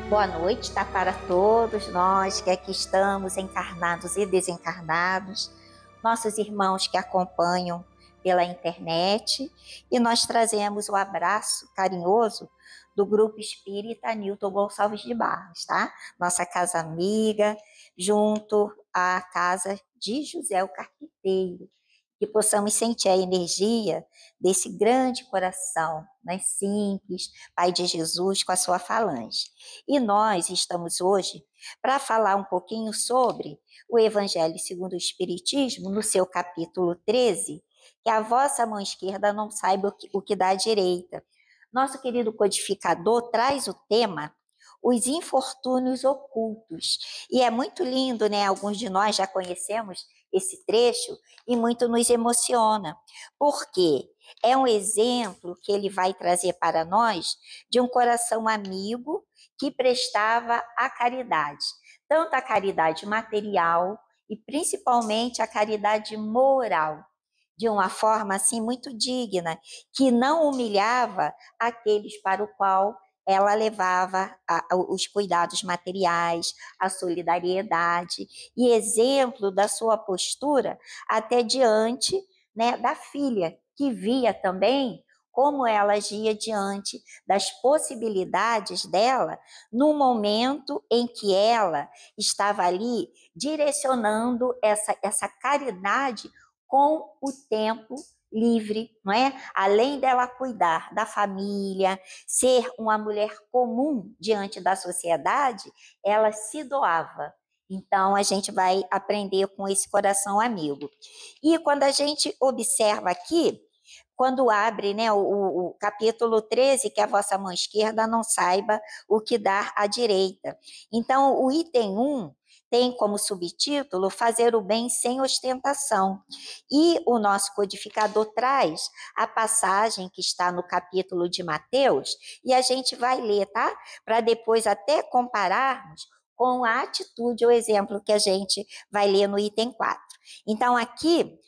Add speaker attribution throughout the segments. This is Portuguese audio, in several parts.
Speaker 1: Boa noite, tá para todos nós que aqui estamos, encarnados e desencarnados, nossos irmãos que acompanham pela internet, e nós trazemos o abraço carinhoso do Grupo Espírita Newton Gonçalves de Barros, tá? Nossa casa amiga, junto à casa de José o Carpinteiro, que possamos sentir a energia desse grande coração, né, simples, Pai de Jesus com a sua falange. E nós estamos hoje para falar um pouquinho sobre o Evangelho segundo o Espiritismo, no seu capítulo 13, que a vossa mão esquerda não saiba o que dá à direita. Nosso querido codificador traz o tema os infortúnios ocultos. E é muito lindo, né? Alguns de nós já conhecemos esse trecho e muito nos emociona, porque é um exemplo que ele vai trazer para nós de um coração amigo que prestava a caridade, tanto a caridade material e principalmente a caridade moral, de uma forma assim muito digna, que não humilhava aqueles para o qual ela levava os cuidados materiais, a solidariedade e exemplo da sua postura até diante, né, da filha, que via também como ela agia diante das possibilidades dela no momento em que ela estava ali direcionando essa caridade com o tempo livre, não é? Além dela cuidar da família, ser uma mulher comum diante da sociedade, ela se doava. Então, a gente vai aprender com esse coração amigo. E quando a gente observa aqui, quando abre, né, o capítulo 13, que a vossa mão esquerda não saiba o que dar à direita. Então, o item 1 tem como subtítulo fazer o bem sem ostentação. E o nosso codificador traz a passagem que está no capítulo de Mateus, e a gente vai ler, tá? Para depois até compararmos com a atitude, o exemplo que a gente vai ler no item 4. Então, aqui,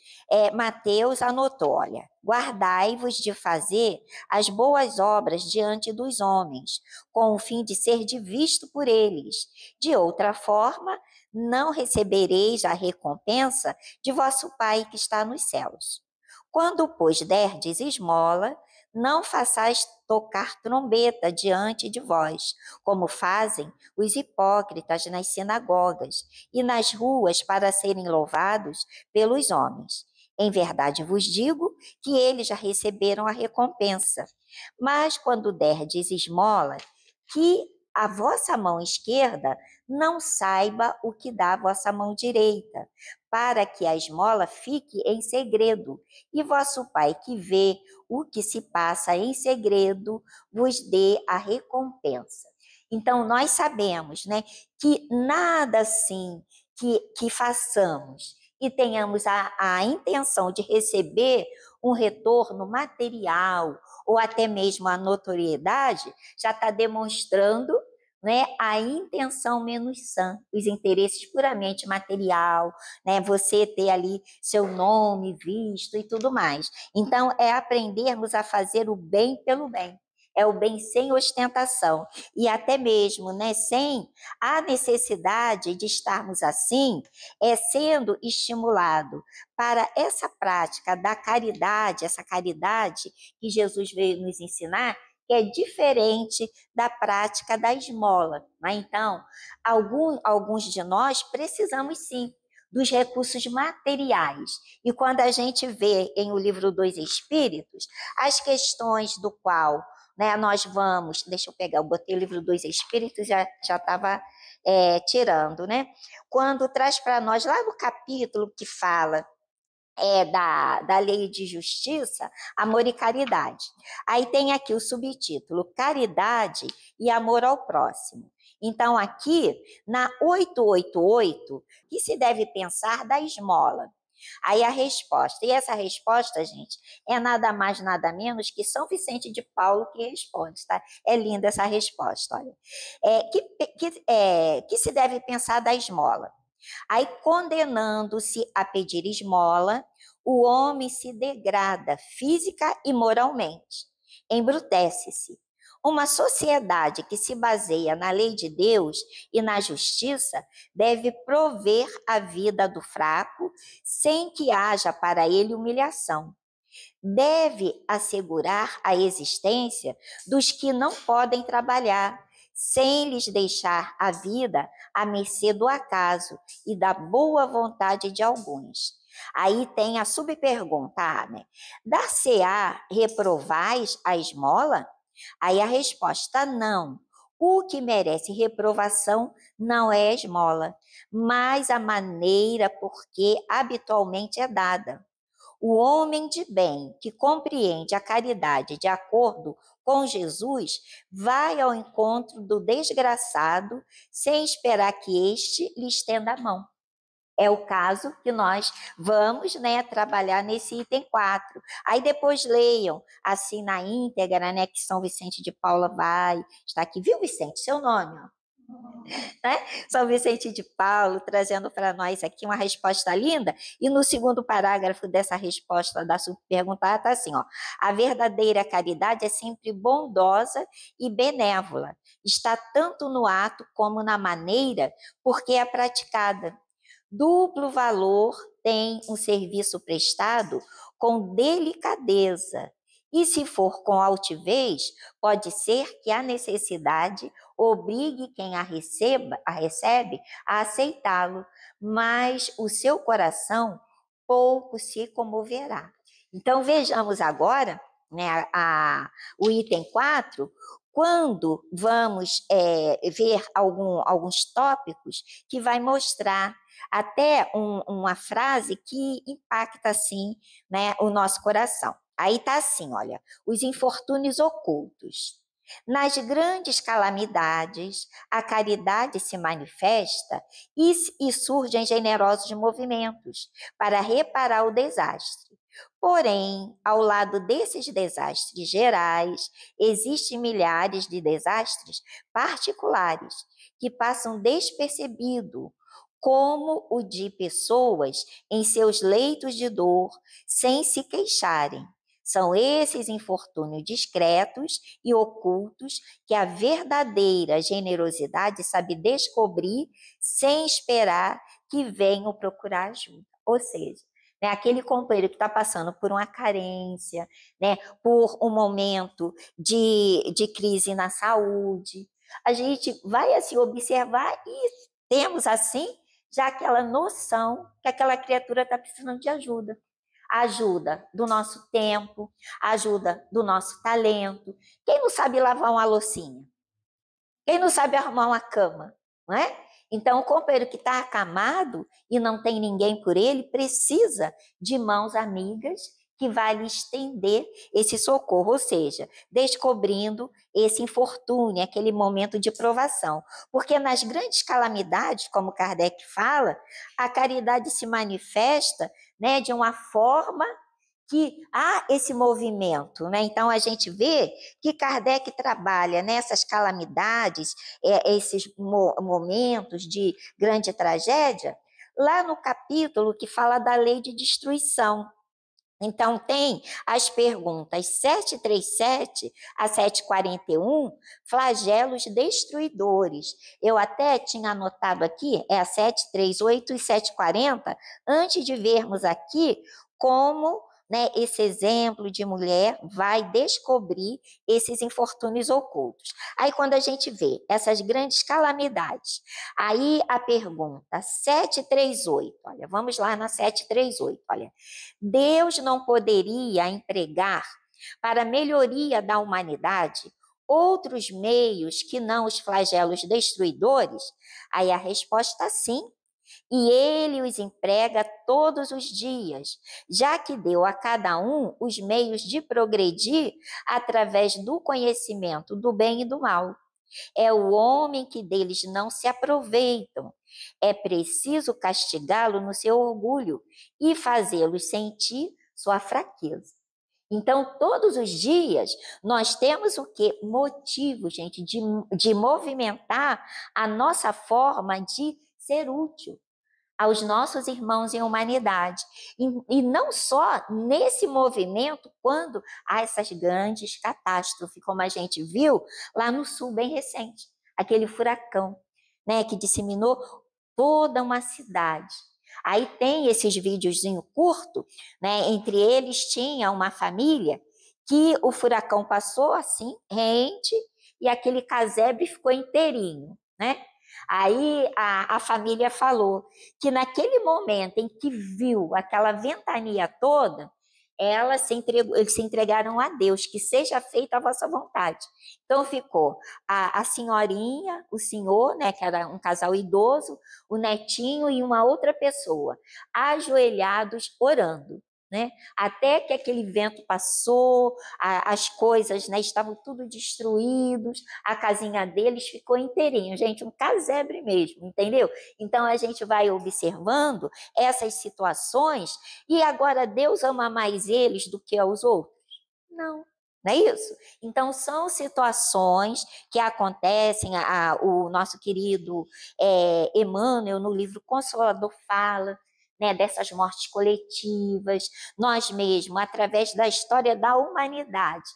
Speaker 1: Mateus anotou, olha, guardai-vos de fazer as boas obras diante dos homens, com o fim de ser de visto por eles. De outra forma, não recebereis a recompensa de vosso Pai que está nos céus. Quando, pois, derdes esmola, não façais tocar trombeta diante de vós, como fazem os hipócritas nas sinagogas e nas ruas para serem louvados pelos homens. Em verdade vos digo que eles já receberam a recompensa. Mas quando derdes esmola, que a vossa mão esquerda não saiba o que dá a vossa mão direita, para que a esmola fique em segredo, e vosso Pai que vê o que se passa em segredo vos dê a recompensa. Então, nós sabemos, né, que nada assim que façamos e tenhamos a intenção de receber um retorno material ou até mesmo a notoriedade, já está demonstrando, né, a intenção menos sã, os interesses puramente material, né, você ter ali seu nome visto e tudo mais. Então, é aprendermos a fazer o bem pelo bem. É o bem sem ostentação. E até mesmo, né, sem a necessidade de estarmos assim, sendo estimulado para essa prática da caridade, essa caridade que Jesus veio nos ensinar, que é diferente da prática da esmola. Né? Então, alguns de nós precisamos sim dos recursos materiais. E quando a gente vê em O Livro dos Espíritos, as questões do qual, né, nós vamos, deixa eu pegar, eu botei o Livro dos Espíritos, já estava tirando, né? Quando traz para nós, lá no capítulo que fala da lei de justiça, amor e caridade. Aí tem aqui o subtítulo, caridade e amor ao próximo. Então, aqui, na 888, que se deve pensar da esmola? Aí a resposta, e essa resposta, gente, é nada mais, nada menos que São Vicente de Paulo que responde, tá? É linda essa resposta, olha. Que se deve pensar da esmola? Aí, condenando-se a pedir esmola, o homem se degrada física e moralmente, embrutece-se, Uma sociedade que se baseia na lei de Deus e na justiça deve prover a vida do fraco sem que haja para ele humilhação. Deve assegurar a existência dos que não podem trabalhar, sem lhes deixar a vida à mercê do acaso e da boa vontade de alguns. Aí tem a subpergunta, né? Dar-se-á reprovais a esmola? Aí a resposta, não. O que merece reprovação não é a esmola, mas a maneira por que habitualmente é dada. O homem de bem que compreende a caridade de acordo com Jesus vai ao encontro do desgraçado sem esperar que este lhe estenda a mão. É o caso que nós vamos, né, trabalhar nesse item 4. Aí depois leiam, assim na íntegra, né, que São Vicente de Paula vai. Está aqui, viu, Vicente? Seu nome, ó. Né? São Vicente de Paulo trazendo para nós aqui uma resposta linda, e no segundo parágrafo dessa resposta da subpergunta está assim, ó: a verdadeira caridade é sempre bondosa e benévola, está tanto no ato como na maneira porque é praticada. Duplo valor tem um serviço prestado com delicadeza, e se for com altivez, pode ser que a necessidade obrigue quem a recebe a aceitá-lo, mas o seu coração pouco se comoverá. Então vejamos agora, né, o item 4, quando vamos ver alguns tópicos que vai mostrar até uma frase que impacta, assim, né, o nosso coração. Aí está assim, olha, os infortúnios ocultos. Nas grandes calamidades, a caridade se manifesta e surgem generosos movimentos para reparar o desastre. Porém, ao lado desses desastres gerais, existem milhares de desastres particulares que passam despercebido, como o de pessoas em seus leitos de dor, sem se queixarem. São esses infortúnios discretos e ocultos que a verdadeira generosidade sabe descobrir sem esperar que venham procurar ajuda. Ou seja, né, aquele companheiro que está passando por uma carência, né, por um momento de crise na saúde, a gente vai assim observar e temos assim já aquela noção que aquela criatura está precisando de ajuda. A ajuda do nosso tempo, a ajuda do nosso talento. Quem não sabe lavar uma loucinha? Quem não sabe arrumar uma cama? Não é? Então, o companheiro que está acamado e não tem ninguém por ele, precisa de mãos amigas que vai lhe estender esse socorro, ou seja, descobrindo esse infortúnio, aquele momento de provação. Porque nas grandes calamidades, como Kardec fala, a caridade se manifesta, né, de uma forma que há esse movimento, né? Então a gente vê que Kardec trabalha nessas calamidades, esses momentos de grande tragédia, lá no capítulo que fala da lei de destruição. Então, tem as perguntas 737 a 741, flagelos destruidores. Eu até tinha anotado aqui, é a 738 e 740, antes de vermos aqui como, né, esse exemplo de mulher vai descobrir esses infortúnios ocultos. Aí, quando a gente vê essas grandes calamidades, aí a pergunta 738, olha, vamos lá na 738, olha. Deus não poderia empregar para a melhoria da humanidade outros meios que não os flagelos destruidores? Aí a resposta é sim. E ele os emprega todos os dias, já que deu a cada um os meios de progredir através do conhecimento do bem e do mal. É o homem que deles não se aproveitam. É preciso castigá-lo no seu orgulho e fazê-los sentir sua fraqueza. Então, todos os dias, nós temos o quê? Motivo, gente, de movimentar a nossa forma de ser útil. aos nossos irmãos em humanidade. E não só nesse movimento, quando há essas grandes catástrofes, como a gente viu lá no sul bem recente, aquele furacão, né, que disseminou toda uma cidade. Aí tem esses videozinhos curtos, né, entre eles tinha uma família que o furacão passou assim, rente, e aquele casebre ficou inteirinho, né? Aí a família falou que naquele momento em que viu aquela ventania toda, eles se entregaram a Deus, que seja feita a vossa vontade. Então ficou a senhorinha, o senhor, né, que era um casal idoso, o netinho e uma outra pessoa, ajoelhados orando. Né? Até que aquele vento passou, as coisas, né, estavam tudo destruídos, a casinha deles ficou inteirinho, gente, um casebre mesmo, entendeu? Então a gente vai observando essas situações e agora Deus ama mais eles do que aos outros? Não. Não é isso? Então, são situações que acontecem, o nosso querido Emmanuel, no livro Consolador, fala, né, dessas mortes coletivas, nós mesmos, através da história da humanidade,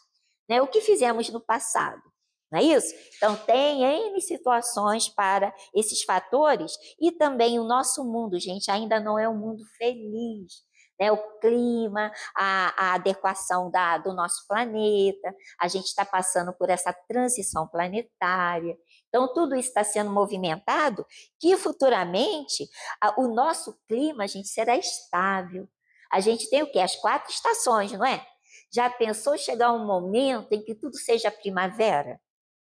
Speaker 1: né, o que fizemos no passado, não é isso? Então, tem N situações para esses fatores e também o nosso mundo, gente, ainda não é um mundo feliz, né? O clima, a adequação do nosso planeta, a gente está passando por essa transição planetária. Então, tudo isso está sendo movimentado que futuramente o nosso clima, a gente, será estável. A gente tem o quê? As 4 estações, não é? Já pensou chegar um momento em que tudo seja primavera?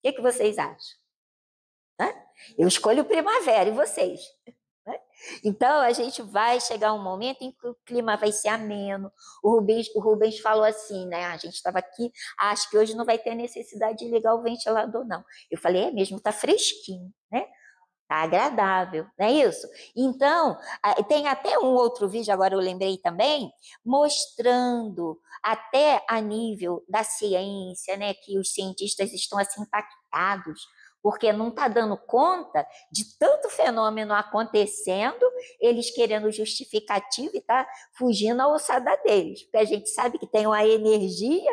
Speaker 1: O que vocês acham? Eu escolho primavera, e vocês? Então, a gente vai chegar um momento em que o clima vai ser ameno. O Rubens falou assim, né? A gente estava aqui, acho que hoje não vai ter necessidade de ligar o ventilador, não. Eu falei, é mesmo, tá fresquinho, né? Tá agradável, não é isso? Então, tem até um outro vídeo, agora eu lembrei também, mostrando até a nível da ciência, né, que os cientistas estão assim impactados, porque não está dando conta de tanto fenômeno acontecendo, eles querendo justificativa e tá fugindo à ossada deles, porque a gente sabe que tem uma energia,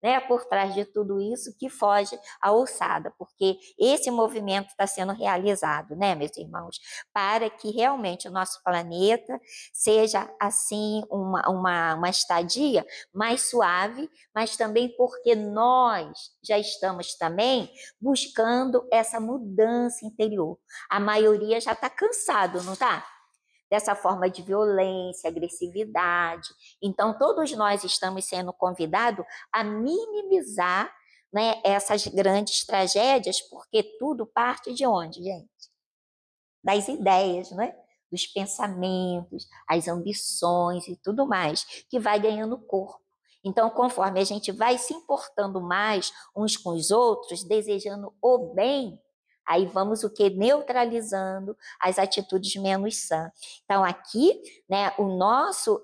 Speaker 1: né, por trás de tudo isso que foge à ossada, porque esse movimento está sendo realizado, né, meus irmãos, para que realmente o nosso planeta seja, assim, uma estadia mais suave, mas também porque nós já estamos também buscando essa mudança interior. A maioria já está cansado, não está? Dessa forma de violência, agressividade. Então, todos nós estamos sendo convidados a minimizar, né, essas grandes tragédias, porque tudo parte de onde, gente? Das ideias, né? Dos pensamentos, as ambições e tudo mais, que vai ganhando corpo. Então, conforme a gente vai se importando mais uns com os outros, desejando o bem, aí vamos o que? Neutralizando as atitudes menos sãs. Então, aqui, né, o nosso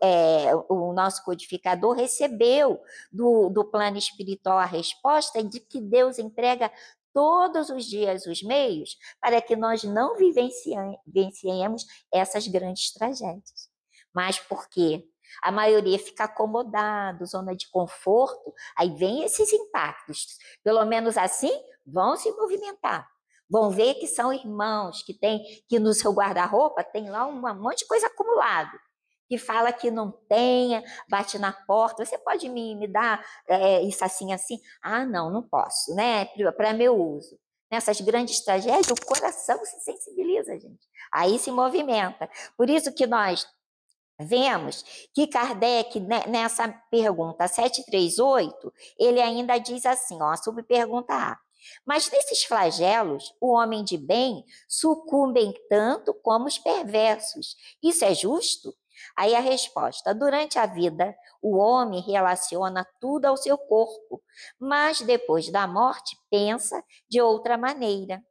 Speaker 1: codificador recebeu do plano espiritual a resposta de que Deus entrega todos os dias os meios para que nós não vivenciemos essas grandes tragédias. Mas por quê? A maioria fica acomodado, zona de conforto, aí vem esses impactos. Pelo menos assim, vão se movimentar. Vão ver que são irmãos, que no seu guarda-roupa tem lá um monte de coisa acumulado, que fala que não tenha, bate na porta, você pode me dar isso assim, assim? Ah, não, não posso, né? Para meu uso. Nessas grandes tragédias, o coração se sensibiliza, gente. Aí se movimenta. Por isso que nós vemos que Kardec, nessa pergunta 738, ele ainda diz assim, ó, subpergunta A. Mas nesses flagelos, o homem de bem sucumbem tanto como os perversos. Isso é justo? Aí a resposta: durante a vida, o homem relaciona tudo ao seu corpo, mas depois da morte pensa de outra maneira.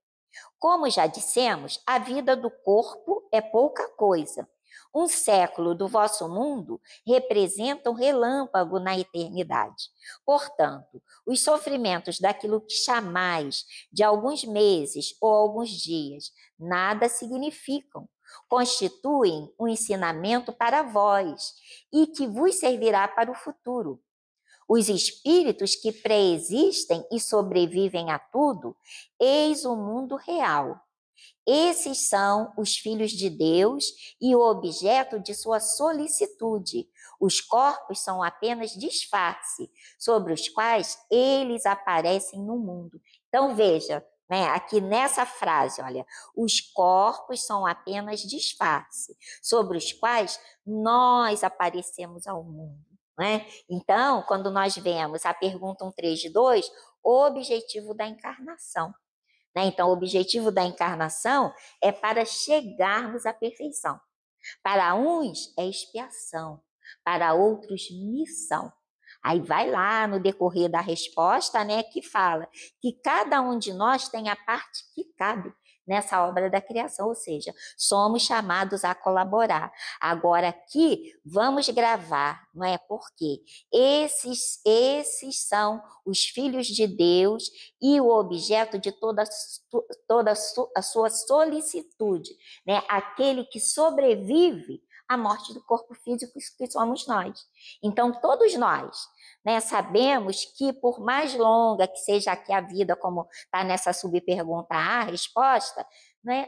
Speaker 1: Como já dissemos, a vida do corpo é pouca coisa. Um século do vosso mundo representa um relâmpago na eternidade. Portanto, os sofrimentos daquilo que chamais de alguns meses ou alguns dias nada significam, constituem um ensinamento para vós e que vos servirá para o futuro. Os espíritos que preexistem e sobrevivem a tudo, eis o mundo real. Esses são os filhos de Deus e o objeto de sua solicitude. Os corpos são apenas disfarce, sobre os quais eles aparecem no mundo. Então, veja, né, aqui nessa frase, olha, os corpos são apenas disfarce, sobre os quais nós aparecemos ao mundo. Né? Então, quando nós vemos a pergunta 132, o objetivo da encarnação. Né? Então, o objetivo da encarnação é para chegarmos à perfeição. Para uns é expiação, para outros missão. Aí vai lá no decorrer da resposta, né, que fala que cada um de nós tem a parte que cabe nessa obra da criação, ou seja, somos chamados a colaborar. Agora aqui vamos gravar, não é? Porque esses são os filhos de Deus e o objeto de toda a sua solicitude, né? Aquele que sobrevive à morte do corpo físico que somos nós. Então, todos nós, né, sabemos que por mais longa que seja aqui a vida, como está nessa subpergunta A, a resposta,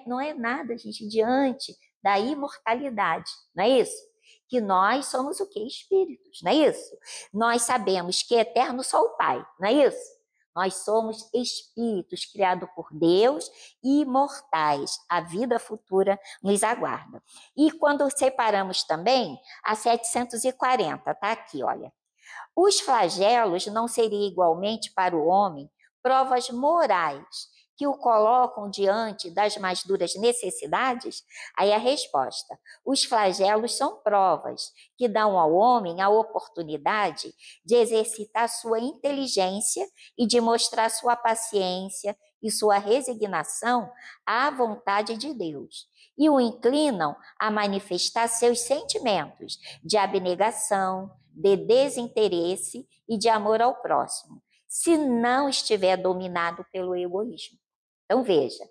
Speaker 1: não é nada, gente, diante da imortalidade, não é isso? Que nós somos o quê? Espíritos, não é isso? Nós sabemos que eterno só o Pai, não é isso? Nós somos espíritos criados por Deus e imortais. A vida futura nos aguarda. E quando separamos também, a 740, tá aqui, olha. Os flagelos não seriam igualmente para o homem provas morais que o colocam diante das mais duras necessidades? Aí a resposta: os flagelos são provas que dão ao homem a oportunidade de exercitar sua inteligência e de mostrar sua paciência e sua resignação à vontade de Deus, e o inclinam a manifestar seus sentimentos de abnegação, de desinteresse e de amor ao próximo, se não estiver dominado pelo egoísmo. Então, veja,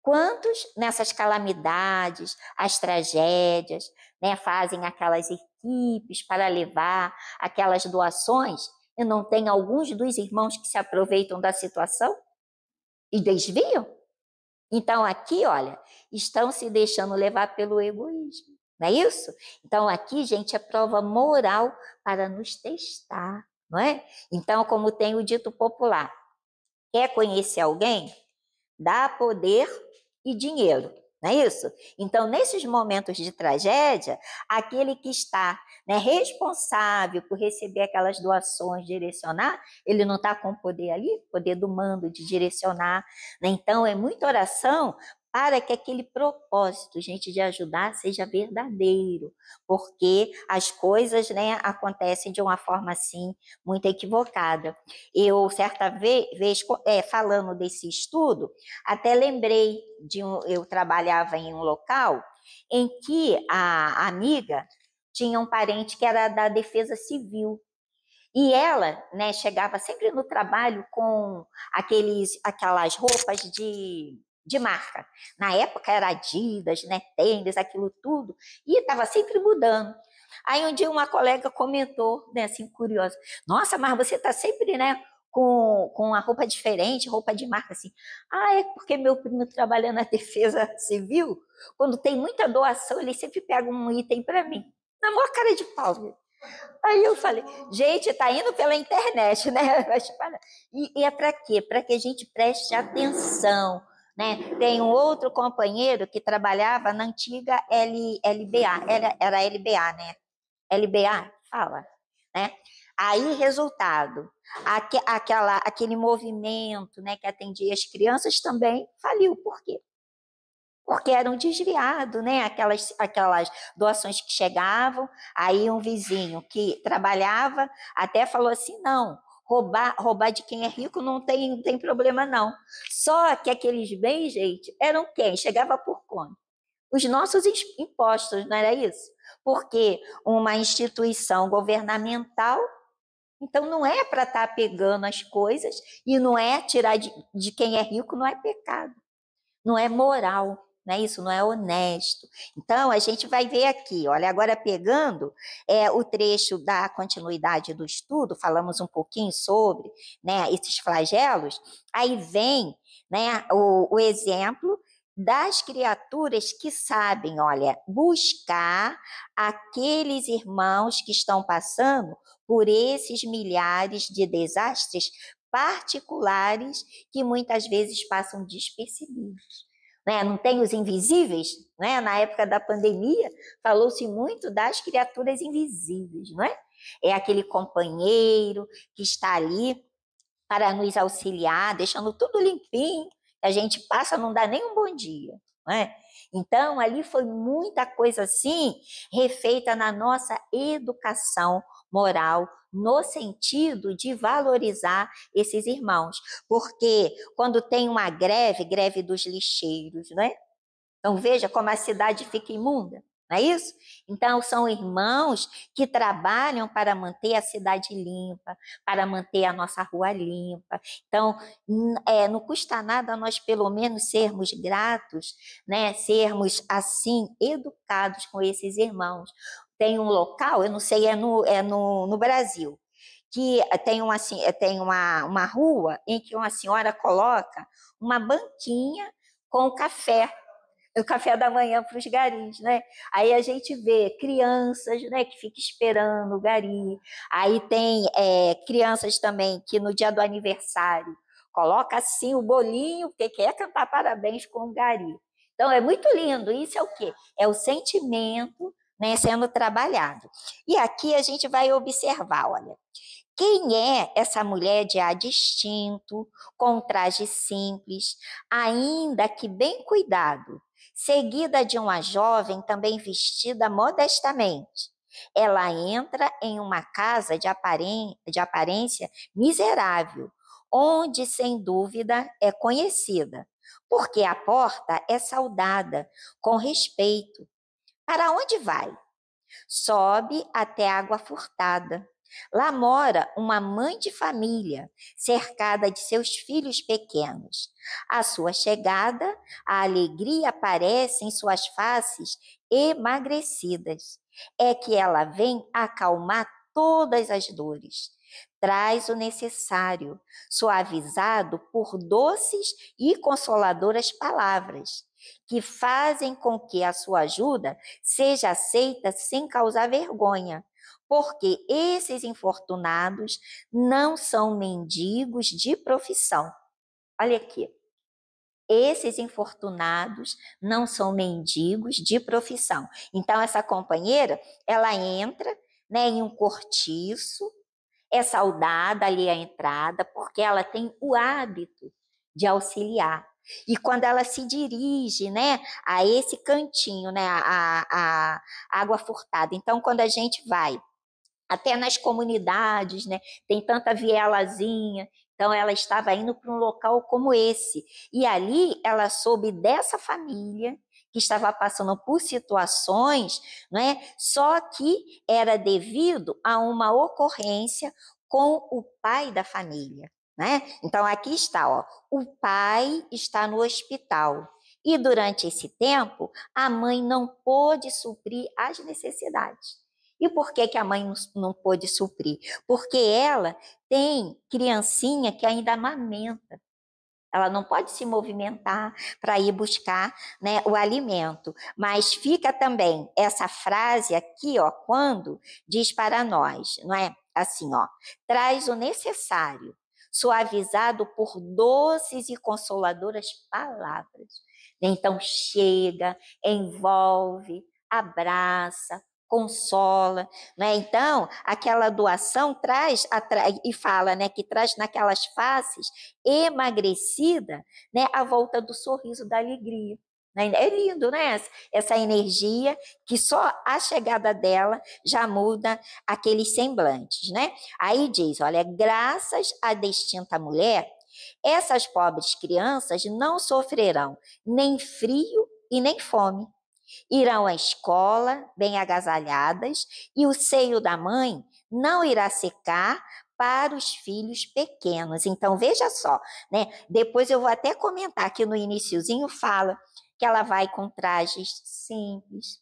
Speaker 1: quantos nessas calamidades, as tragédias, né, fazem aquelas equipes para levar aquelas doações e não tem alguns dos irmãos que se aproveitam da situação e desviam? Então, aqui, olha, estão se deixando levar pelo egoísmo, não é isso? Então, aqui, gente, é prova moral para nos testar, não é? Então, como tem o dito popular, quer conhecer alguém? Dá poder e dinheiro, não é isso? Então, nesses momentos de tragédia, aquele que está, né, responsável por receber aquelas doações, direcionar, ele não está com o poder ali, poder do mando, de direcionar, né? Então, é muita oração para que aquele propósito, gente, de ajudar seja verdadeiro, porque as coisas, né, acontecem de uma forma, assim, muito equivocada. Eu, certa vez falando desse estudo, até lembrei eu trabalhava em um local em que a amiga tinha um parente que era da Defesa Civil. E ela, né, chegava sempre no trabalho com aquelas roupas de marca. Na época era Adidas, né, tênis, aquilo tudo, e estava sempre mudando. Aí um dia uma colega comentou, né, assim, curiosa, nossa, mas você está sempre, né, com a roupa diferente, roupa de marca, assim. Ah, é porque meu primo trabalha na Defesa Civil, quando tem muita doação, ele sempre pega um item para mim. Na maior cara de pau, viu? Aí eu falei, gente, tá indo pela internet, né? E é para quê? Para que a gente preste atenção, né? Tem um outro companheiro que trabalhava na antiga LBA, era LBA, né? LBA, fala, né? Aí, resultado, aquele movimento, né, que atendia as crianças também faliu. Por quê? Porque eram desviados, né? Aquelas doações que chegavam, aí um vizinho que trabalhava até falou assim, não, roubar de quem é rico não tem problema não. Só que aqueles bens, gente, eram quem? Chegava por conta. Os nossos impostos, não era isso? Porque uma instituição governamental, então não é para estar pegando as coisas e não é tirar de quem é rico, não é pecado, não é moral. né? Isso não é honesto. Então, a gente vai ver aqui, olha, agora pegando o trecho da continuidade do estudo, falamos um pouquinho sobre, né, esses flagelos, aí vem, né, o exemplo das criaturas que sabem, olha, buscar aqueles irmãos que estão passando por esses milhares de desastres particulares que muitas vezes passam despercebidos. Né? Não tem os invisíveis, né? Na época da pandemia, falou-se muito das criaturas invisíveis, não é? É aquele companheiro que está ali para nos auxiliar, deixando tudo limpinho, a gente passa, não dá nem um bom dia, não é? Então, ali foi muita coisa assim, refeita na nossa educação moral, no sentido de valorizar esses irmãos. Porque quando tem uma greve, greve dos lixeiros, não é? Então, veja como a cidade fica imunda, não é isso? Então, são irmãos que trabalham para manter a cidade limpa, para manter a nossa rua limpa. Então, não custa nada nós, pelo menos, sermos gratos, né? Sermos, assim, educados com esses irmãos. Tem um local, eu não sei, no Brasil, que tem uma rua em que uma senhora coloca uma banquinha com café, o café da manhã para os garis, né? Aí a gente vê crianças, né, que ficam esperando o gari. Aí tem crianças também que no dia do aniversário coloca assim o bolinho, porque quer cantar parabéns com o gari. Então é muito lindo. Isso é o quê? É o sentimento, né, sendo trabalhado. E aqui a gente vai observar, olha, quem é essa mulher de ar distinto, com um traje simples, ainda que bem cuidado, seguida de uma jovem também vestida modestamente? Ela entra em uma casa de aparência miserável, onde, sem dúvida, é conhecida, porque a porta é saudada com respeito. Para onde vai? Sobe até a Água Furtada. Lá mora uma mãe de família, cercada de seus filhos pequenos. À sua chegada, a alegria aparece em suas faces emagrecidas. É que ela vem acalmar todas as dores. Traz o necessário, suavizado por doces e consoladoras palavras, que fazem com que a sua ajuda seja aceita sem causar vergonha, porque esses infortunados não são mendigos de profissão. Olha aqui. Esses infortunados não são mendigos de profissão. Então, essa companheira, ela entra, né, em um cortiço, é saudada ali à entrada, porque ela tem o hábito de auxiliar. E quando ela se dirige, né, a esse cantinho, né, a água furtada. Então, quando a gente vai até nas comunidades, né, tem tanta vielazinha, então ela estava indo para um local como esse. E ali ela soube dessa família que estava passando por situações, né, só que era devido a uma ocorrência com o pai da família. Né? Então, aqui está, ó, o pai está no hospital e durante esse tempo a mãe não pôde suprir as necessidades. E por que, que a mãe não pôde suprir? Porque ela tem criancinha que ainda amamenta. Ela não pode se movimentar para ir buscar, né, o alimento. Mas fica também essa frase aqui, ó, quando diz para nós, não é? Assim, ó, traz o necessário, suavizado por doces e consoladoras palavras. Então chega, envolve, abraça, consola, né? Então, aquela doação traz e fala, né, que traz naquelas faces emagrecida, né, a volta do sorriso da alegria. É lindo, né? Essa energia que só a chegada dela já muda aqueles semblantes, né? Aí diz, olha, graças à distinta mulher, essas pobres crianças não sofrerão nem frio e nem fome. Irão à escola bem agasalhadas e o seio da mãe não irá secar para os filhos pequenos. Então, veja só, né? Depois eu vou até comentar que no iniciozinho fala que ela vai com trajes simples,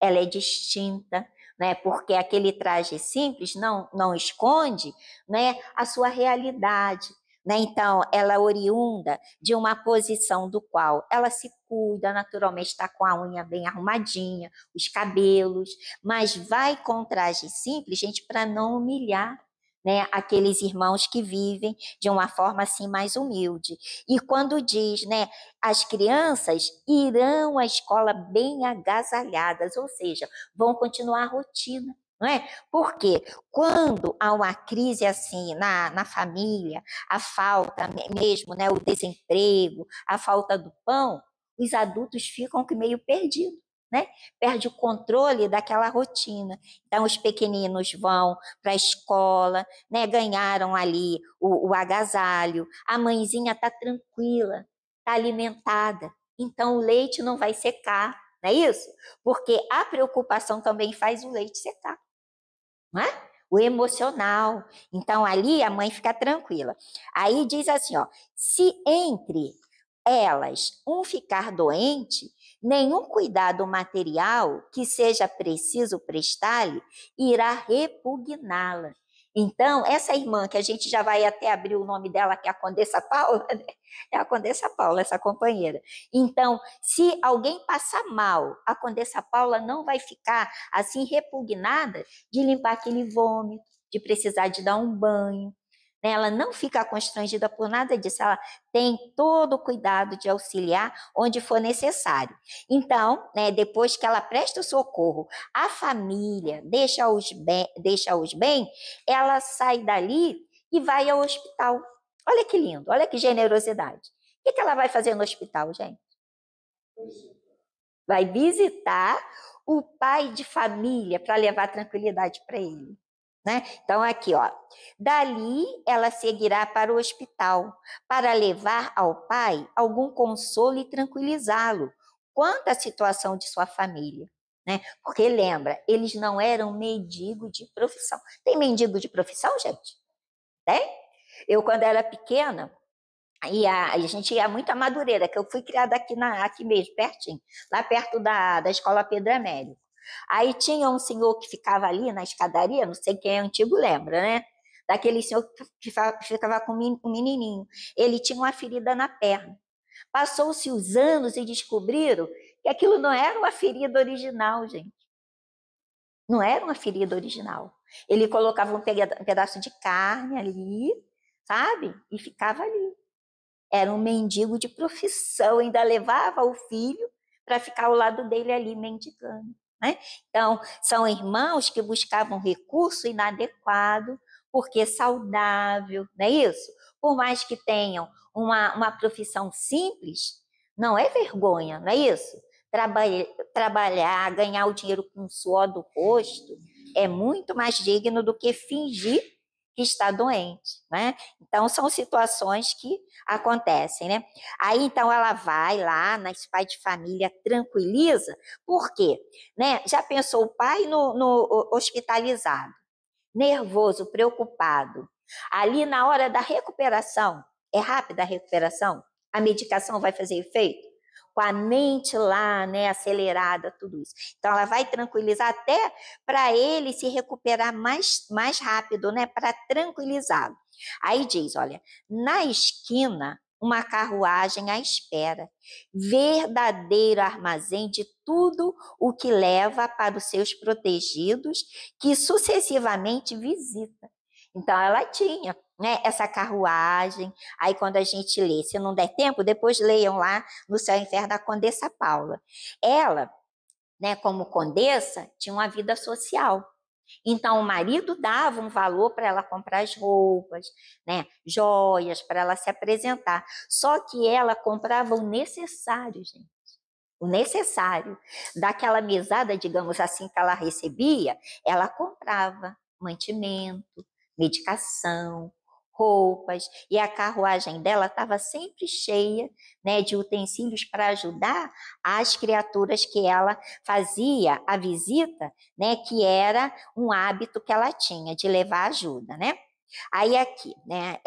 Speaker 1: ela é distinta, né? Porque aquele traje simples não esconde, né, a sua realidade. Né? Então, ela é oriunda de uma posição do qual ela se cuida, naturalmente está com a unha bem arrumadinha, os cabelos, mas vai com traje simples, gente, para não humilhar, né, aqueles irmãos que vivem de uma forma assim mais humilde. E quando diz, né, as crianças irão à escola bem agasalhadas, ou seja, vão continuar a rotina. Não é? Porque quando há uma crise assim na família, a falta mesmo, né, o desemprego, a falta do pão, os adultos ficam meio perdidos, né? Perde o controle daquela rotina. Então, os pequeninos vão para a escola, né? Ganharam ali o agasalho, a mãezinha está tranquila, está alimentada, então o leite não vai secar, não é isso? Porque a preocupação também faz o leite secar, não é? O emocional. Então, ali a mãe fica tranquila. Aí diz assim, ó, se entre elas um ficar doente, nenhum cuidado material que seja preciso prestar-lhe irá repugná-la. Então, essa irmã, que a gente já vai até abrir o nome dela, que é a Condessa Paula, né? É a Condessa Paula, essa companheira. Então, se alguém passar mal, a Condessa Paula não vai ficar assim repugnada de limpar aquele vômito, de precisar de dar um banho. Né? Ela não fica constrangida por nada disso, ela tem todo o cuidado de auxiliar onde for necessário. Então, né, depois que ela presta o socorro à família, deixa-os bem, ela sai dali e vai ao hospital. Olha que lindo, olha que generosidade. O que ela vai fazer no hospital, gente? Vai visitar o pai de família para levar tranquilidade para ele. Né? Então, aqui, ó. Dali, ela seguirá para o hospital para levar ao pai algum consolo e tranquilizá-lo quanto à situação de sua família. Né? Porque, lembra, eles não eram mendigo de profissão. Tem mendigo de profissão, gente? Tem? Eu, quando era pequena, a gente ia muito a Madureira, que eu fui criada aqui mesmo, pertinho, lá perto da escola Pedro Américo. Aí tinha um senhor que ficava ali na escadaria, não sei quem é antigo lembra, né? Daquele senhor que ficava com um menininho. Ele tinha uma ferida na perna. Passou-se os anos e descobriram que aquilo não era uma ferida original, gente. Não era uma ferida original. Ele colocava um pedaço de carne ali, sabe? E ficava ali. Era um mendigo de profissão, ainda levava o filho para ficar ao lado dele ali mendigando. Né? Então, são irmãos que buscavam recurso inadequado, porque saudável, não é isso? Por mais que tenham uma profissão simples, não é vergonha, não é isso? Trabalhar, ganhar o dinheiro com o suor do rosto, é muito mais digno do que fingir que está doente, né? Então, são situações que acontecem, né? Aí, então, ela vai lá nas pai de família, tranquiliza, por quê? Né? Já pensou o pai no hospitalizado, nervoso, preocupado, ali na hora da recuperação, é rápida a recuperação? A medicação vai fazer efeito? Com a mente lá, né, acelerada, tudo isso. Então, ela vai tranquilizar até para ele se recuperar mais rápido, né, para tranquilizá-lo. Aí diz, olha, na esquina, uma carruagem à espera, verdadeiro armazém de tudo o que leva para os seus protegidos, que sucessivamente visita. Então, ela tinha, né, essa carruagem. Aí, quando a gente lê, se não der tempo, depois leiam lá no Céu e Inferno da Condessa Paula. Ela, né, como condessa, tinha uma vida social. Então, o marido dava um valor para ela comprar as roupas, né, joias, para ela se apresentar. Só que ela comprava o necessário, gente. O necessário. Daquela mesada, digamos assim, que ela recebia, ela comprava mantimento, medicação, roupas, e a carruagem dela estava sempre cheia, né, de utensílios para ajudar as criaturas que ela fazia a visita, né, que era um hábito que ela tinha de levar ajuda, né? Aí aqui, né,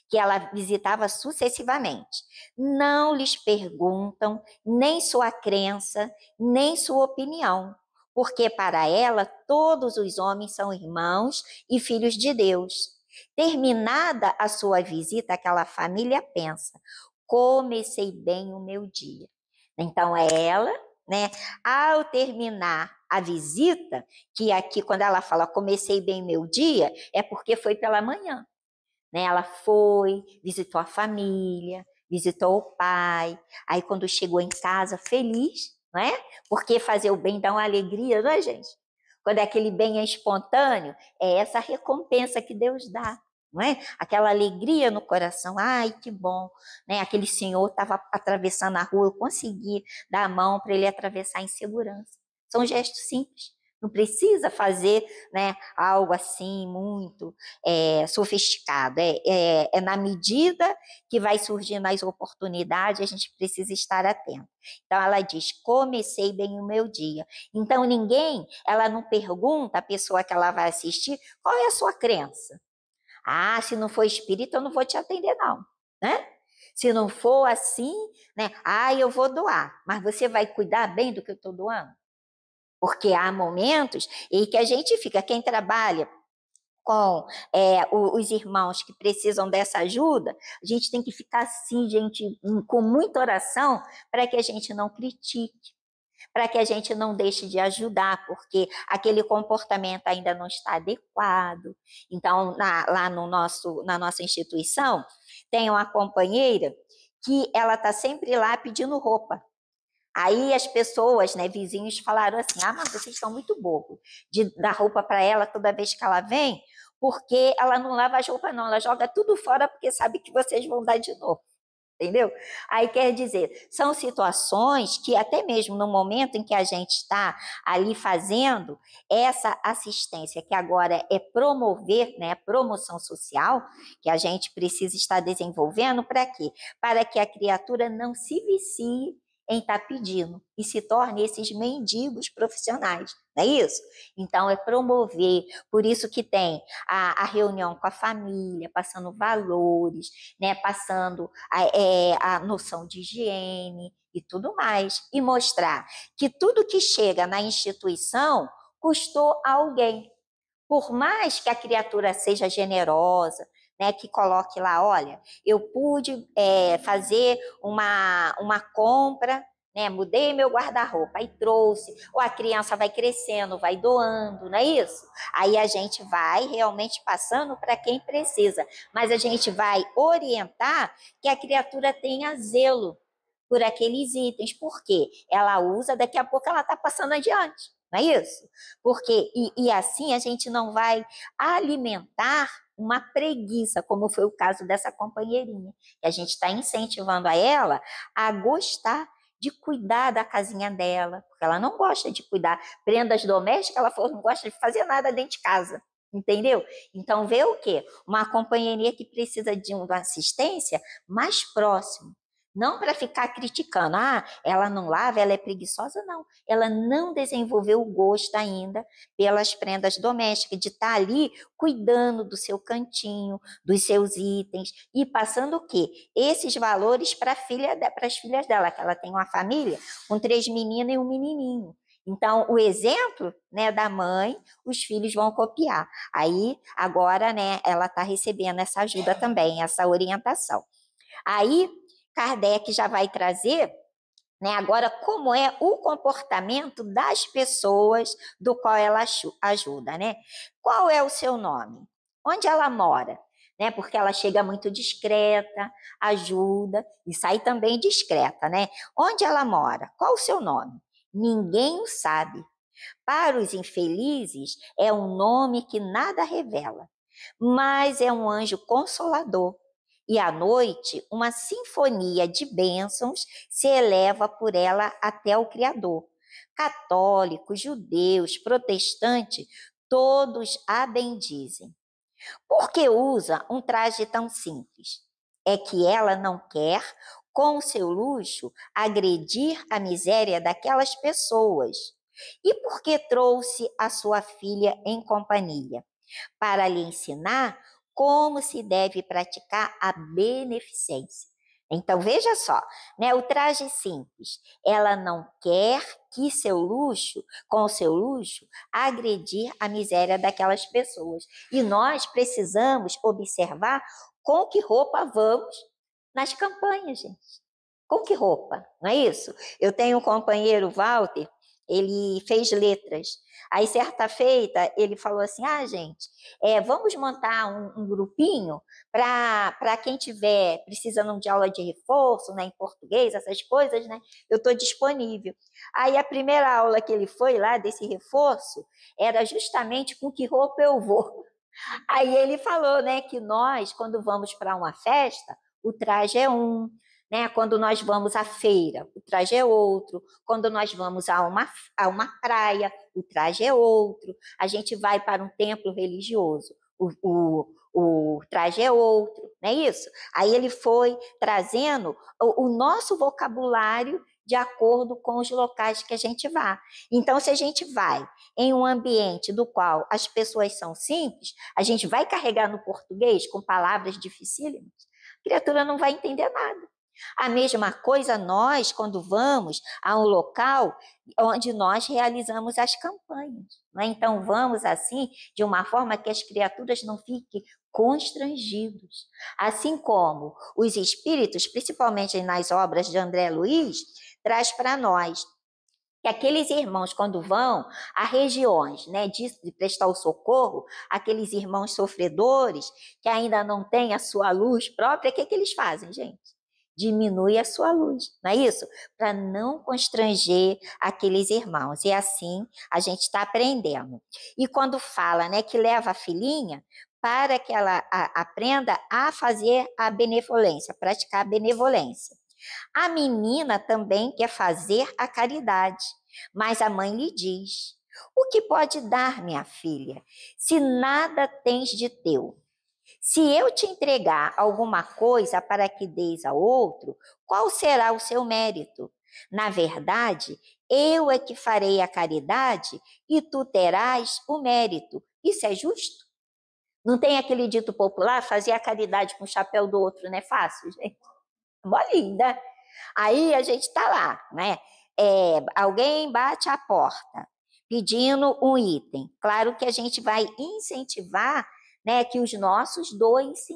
Speaker 1: que ela visitava sucessivamente. Não lhes perguntam nem sua crença, nem sua opinião, porque para ela todos os homens são irmãos e filhos de Deus. Terminada a sua visita, aquela família pensa: comecei bem o meu dia. Então é ela, né? Ao terminar a visita, que aqui quando ela fala comecei bem meu dia, é porque foi pela manhã, né? Ela foi, visitou a família, visitou o pai, aí quando chegou em casa feliz, né? Porque fazer o bem dá uma alegria, não é, gente? Quando aquele bem é espontâneo, é essa recompensa que Deus dá, não é? Aquela alegria no coração, ai, que bom, né? Aquele senhor estava atravessando a rua, eu consegui dar a mão para ele atravessar em segurança. São gestos simples, não precisa fazer, né, algo assim muito sofisticado. É na medida que vai surgindo as oportunidades, a gente precisa estar atento. Então, ela diz, comecei bem o meu dia. Então, ela não pergunta à pessoa que ela vai assistir, qual é a sua crença? Ah, se não for espírita, eu não vou te atender, não, né? Se não for assim, né? Ah, eu vou doar, mas você vai cuidar bem do que eu estou doando? Porque há momentos em que a gente fica, quem trabalha com os irmãos que precisam dessa ajuda, a gente tem que ficar assim, gente, com muita oração, para que a gente não critique, para que a gente não deixe de ajudar, porque aquele comportamento ainda não está adequado. Então, lá na nossa instituição, tem uma companheira que ela está sempre lá pedindo roupa. Aí as pessoas, né, vizinhos, falaram assim, ah, mas vocês estão muito bobos de dar roupa para ela toda vez que ela vem, porque ela não lava as roupas não, ela joga tudo fora porque sabe que vocês vão dar de novo. Entendeu? Aí quer dizer, são situações que até mesmo no momento em que a gente está ali fazendo essa assistência, que agora é promover, né, promoção social, que a gente precisa estar desenvolvendo, para quê? Para que a criatura não se vicie em estar pedindo e se torne esses mendigos profissionais, não é isso? Então, é promover, por isso que tem a reunião com a família, passando valores, né, passando a noção de higiene e tudo mais, e mostrar que tudo que chega na instituição custou a alguém. Por mais que a criatura seja generosa, né, que coloque lá, olha, eu pude fazer uma compra, né, mudei meu guarda-roupa e trouxe, ou a criança vai crescendo, vai doando, não é isso? Aí a gente vai realmente passando para quem precisa, mas a gente vai orientar que a criatura tenha zelo por aqueles itens, porque ela usa, daqui a pouco ela está passando adiante, não é isso? Porque, e assim a gente não vai alimentar uma preguiça, como foi o caso dessa companheirinha, que a gente está incentivando a ela a gostar de cuidar da casinha dela, porque ela não gosta de cuidar. Prendas domésticas, ela falou, não gosta de fazer nada dentro de casa, entendeu? Então, vê o quê? Uma companheirinha que precisa de uma assistência mais próximo, não para ficar criticando, ah, ela não lava, ela é preguiçosa, não. Ela não desenvolveu o gosto ainda pelas prendas domésticas, de estar ali cuidando do seu cantinho, dos seus itens, e passando o quê? Esses valores para as filhas dela, que ela tem uma família com 3 meninas e um menininho. Então, o exemplo, né, da mãe, os filhos vão copiar. Aí, agora, né, ela está recebendo essa ajuda também, essa orientação. Aí, Kardec já vai trazer, né, agora como é o comportamento das pessoas do qual ela ajuda, né? Qual é o seu nome? Onde ela mora? Né? Porque ela chega muito discreta, ajuda e sai também discreta, né? Onde ela mora? Qual o seu nome? Ninguém o sabe. Para os infelizes, é um nome que nada revela, mas é um anjo consolador. E à noite, uma sinfonia de bênçãos se eleva por ela até o Criador. Católicos, judeus, protestantes, todos a bendizem. Por que usa um traje tão simples? É que ela não quer, com seu luxo, agredir a miséria daquelas pessoas. E por que trouxe a sua filha em companhia? Para lhe ensinar como se deve praticar a beneficência. Então, veja só, né? O traje simples, ela não quer que com o seu luxo, agredir a miséria daquelas pessoas. E nós precisamos observar com que roupa vamos nas campanhas, gente. Com que roupa? Não é isso? Eu tenho um companheiro, Walter, ele fez letras. Aí, certa feita, ele falou assim, gente, vamos montar um grupinho para quem tiver precisando de aula de reforço, né, em português, essas coisas, né, eu estou disponível. Aí, a primeira aula que ele foi lá, desse reforço, era justamente com que roupa eu vou. Aí ele falou, né, que nós, quando vamos para uma festa, o traje é um, né? Quando nós vamos à feira, o traje é outro. Quando nós vamos a uma praia, o traje é outro. A gente vai para um templo religioso, o traje é outro, não é isso? Aí ele foi trazendo o nosso vocabulário de acordo com os locais que a gente vai. Então, se a gente vai em um ambiente do qual as pessoas são simples, a gente vai carregar no português com palavras dificílimas, a criatura não vai entender nada. A mesma coisa nós, quando vamos a um local onde nós realizamos as campanhas. Né? Então, vamos assim, de uma forma que as criaturas não fiquem constrangidos. Assim como os espíritos, principalmente nas obras de André Luiz, traz para nós que aqueles irmãos, quando vão a regiões, né, de prestar o socorro, aqueles irmãos sofredores que ainda não têm a sua luz própria, o que eles fazem, gente? Diminui a sua luz, não é isso? Para não constranger aqueles irmãos. E assim a gente está aprendendo. E quando fala, né, que leva a filhinha para que ela aprenda a fazer a benevolência, praticar a benevolência. A menina também quer fazer a caridade, mas a mãe lhe diz: o que pode dar, minha filha, se nada tens de teu? Se eu te entregar alguma coisa para que deis a outro, qual será o seu mérito? Na verdade, eu é que farei a caridade e tu terás o mérito. Isso é justo? Não tem aquele dito popular, fazer a caridade com o chapéu do outro não é fácil, gente? Mó linda. Aí a gente está lá, né? Alguém bate a porta pedindo um item. Claro que a gente vai incentivar, né, que os nossos doem-se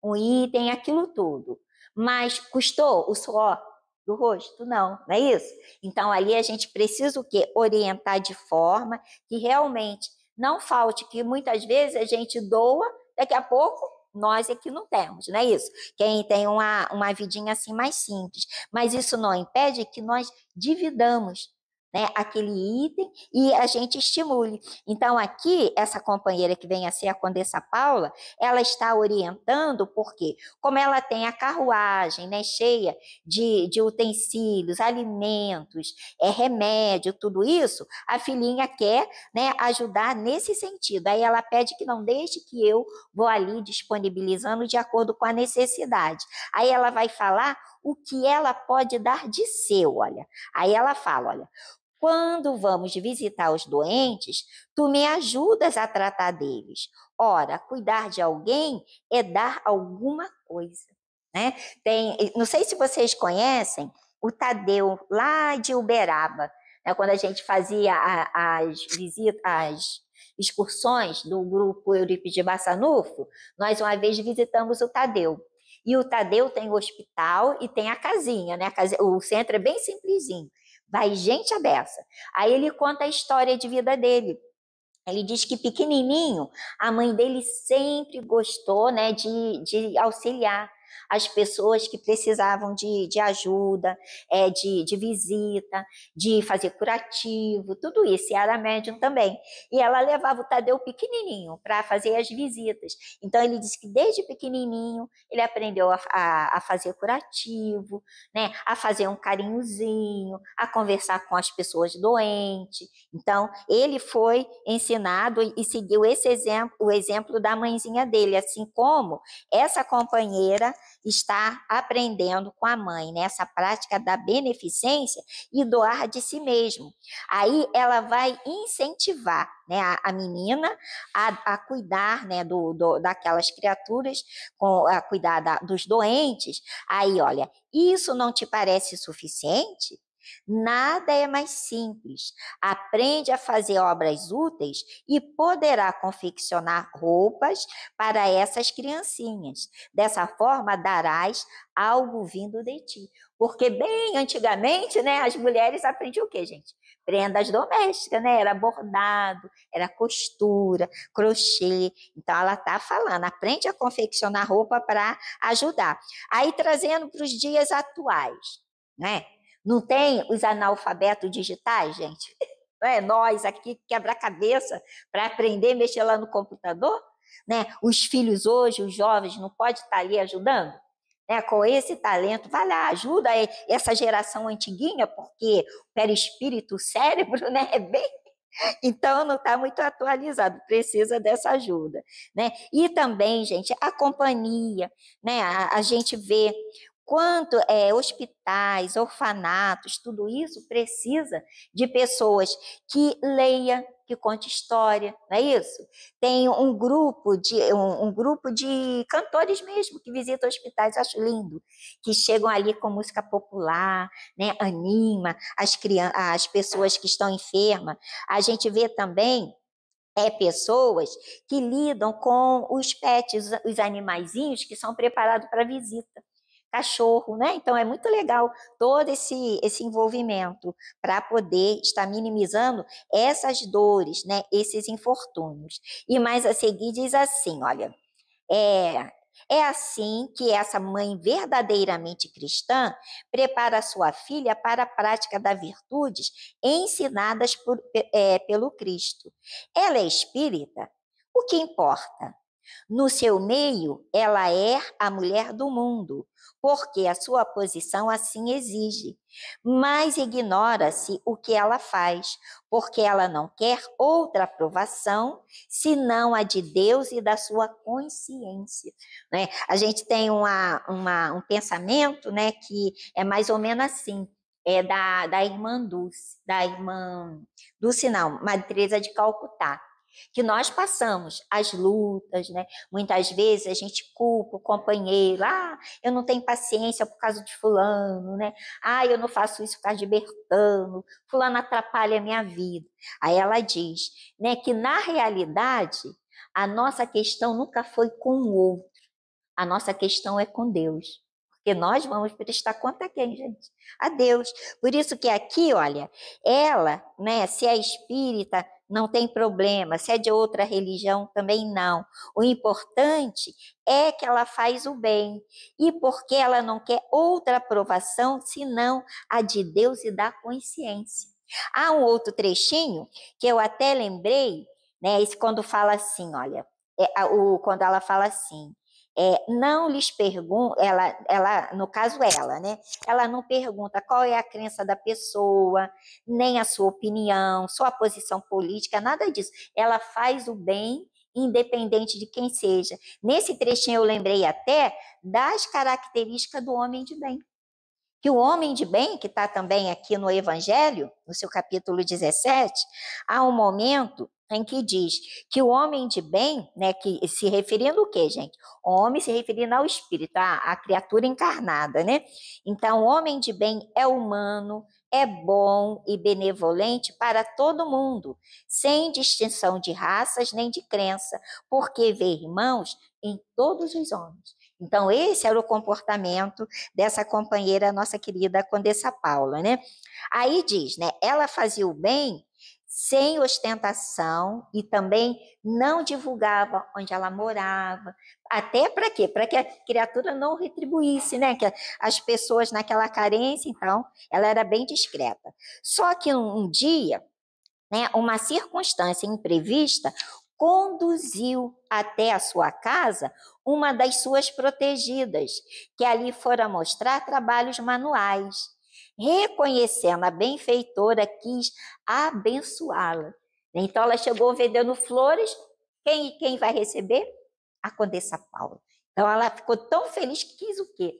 Speaker 1: um item, aquilo tudo. Mas custou o suor do rosto? Não, não é isso? Então, ali a gente precisa o quê? Orientar de forma que realmente não falte, que muitas vezes a gente doa, daqui a pouco nós é que não temos, não é isso? Quem tem uma vidinha assim mais simples. Mas isso não impede que nós dividamos, né, aquele item e a gente estimule. Então, aqui, essa companheira que vem a ser a Condessa Paula, ela está orientando, porque como ela tem a carruagem, né, cheia de utensílios, alimentos, remédio, tudo isso, a filhinha quer, né, ajudar nesse sentido. Aí ela pede que não deixe, que eu vou ali disponibilizando de acordo com a necessidade. Aí ela vai falar o que ela pode dar de seu, olha. Aí ela fala, olha, quando vamos visitar os doentes, tu me ajudas a tratar deles. Ora, cuidar de alguém é dar alguma coisa, né? Não sei se vocês conhecem o Tadeu, lá de Uberaba, né? Quando a gente fazia as visitas, as excursões do grupo Eurípides de Bassanufo, nós uma vez visitamos o Tadeu. E o Tadeu tem o hospital e tem a casinha, né? O centro é bem simplesinho. Vai gente a beça. Aí ele conta a história de vida dele. Ele diz que pequenininho, a mãe dele sempre gostou, né, de auxiliar as pessoas que precisavam de ajuda, de visita, de fazer curativo, tudo isso. E era médium também. E ela levava o Tadeu pequenininho para fazer as visitas. Então, ele disse que desde pequenininho ele aprendeu a fazer curativo, né, a fazer um carinhozinho, a conversar com as pessoas doentes. Então, ele foi ensinado e seguiu esse exemplo, o exemplo da mãezinha dele, assim como essa companheira estar aprendendo com a mãe, né? Essa prática da beneficência e doar de si mesmo. Aí ela vai incentivar, né, a menina a cuidar, né, daquelas criaturas, a cuidar dos doentes. Aí, olha, isso não te parece suficiente? Nada é mais simples. Aprende a fazer obras úteis e poderá confeccionar roupas para essas criancinhas. Dessa forma, darás algo vindo de ti. Porque bem antigamente, né, as mulheres aprendiam o quê, gente? Prendas domésticas, né? Era bordado, era costura, crochê. Então, ela está falando, aprende a confeccionar roupa para ajudar. Aí, trazendo para os dias atuais, né? Não tem os analfabetos digitais, gente? Não é? Nós aqui quebra a cabeça para aprender a mexer lá no computador, né? Os filhos hoje, os jovens, não pode estar ali ajudando? Né? Com esse talento, vai lá, ajuda essa geração antiguinha, porque o perispírito, o cérebro, né, é bem... Então, não está muito atualizado, precisa dessa ajuda, né? E também, gente, a companhia, né? A gente vê quanto hospitais, orfanatos, tudo isso precisa de pessoas que leia, que conte história, não é isso? Tem um grupo de cantores mesmo que visitam hospitais, eu acho lindo, que chegam ali com música popular, né? Anima as pessoas que estão enfermas. A gente vê também pessoas que lidam com os pets, os animaizinhos que são preparados para visita. Cachorro, né? Então é muito legal todo esse envolvimento para poder estar minimizando essas dores, né? Esses infortúnios. E mais a seguir diz assim, olha, é, é assim que essa mãe verdadeiramente cristã prepara sua filha para a prática das virtudes ensinadas pelo Cristo. Ela é espírita? O que importa? No seu meio, ela é a mulher do mundo, porque a sua posição assim exige. Mas ignora-se o que ela faz, porque ela não quer outra aprovação senão a de Deus e da sua consciência. Né? A gente tem um pensamento, né, que é mais ou menos assim, da irmã Dulce, não, Madre Teresa de Calcutá, que nós passamos as lutas, né? Muitas vezes a gente culpa o companheiro, eu não tenho paciência por causa de fulano, né? Eu não faço isso por causa de Bertano, fulano atrapalha a minha vida. Aí ela diz, né, que na realidade a nossa questão nunca foi com o outro, a nossa questão é com Deus. Porque nós vamos prestar conta a quem, gente? A Deus. Por isso que aqui, olha, ela, né, se é espírita, não tem problema, se é de outra religião, também não. O importante é que ela faz o bem, e porque ela não quer outra aprovação, senão a de Deus e da consciência. Há um outro trechinho que eu até lembrei, né, esse quando fala assim, olha, quando ela fala assim, não lhes pergunta, no caso ela, né? Ela não pergunta qual é a crença da pessoa, nem a sua opinião, sua posição política, nada disso. Ela faz o bem, independente de quem seja. Nesse trechinho eu lembrei até das características do homem de bem. Que o homem de bem, que está também aqui no Evangelho, no seu capítulo 17, há um momento em que diz que o homem de bem, né, que se referindo ao quê, gente? O homem se referindo ao espírito, à criatura encarnada, né? Então, o homem de bem é humano, é bom e benevolente para todo mundo, sem distinção de raças nem de crença, porque vê irmãos em todos os homens. Então, esse era o comportamento dessa companheira, nossa querida Condessa Paula, né? Aí diz, né? Ela fazia o bem sem ostentação e também não divulgava onde ela morava. Até para quê? Para que a criatura não retribuísse, né? Que as pessoas naquela carência, então, ela era bem discreta. Só que um dia, né, uma circunstância imprevista conduziu até a sua casa uma das suas protegidas, que ali fora mostrar trabalhos manuais. Reconhecendo a benfeitora, quis abençoá-la. Então, ela chegou vendendo flores. Quem vai receber? A Condessa Paula. Então, ela ficou tão feliz que quis o quê?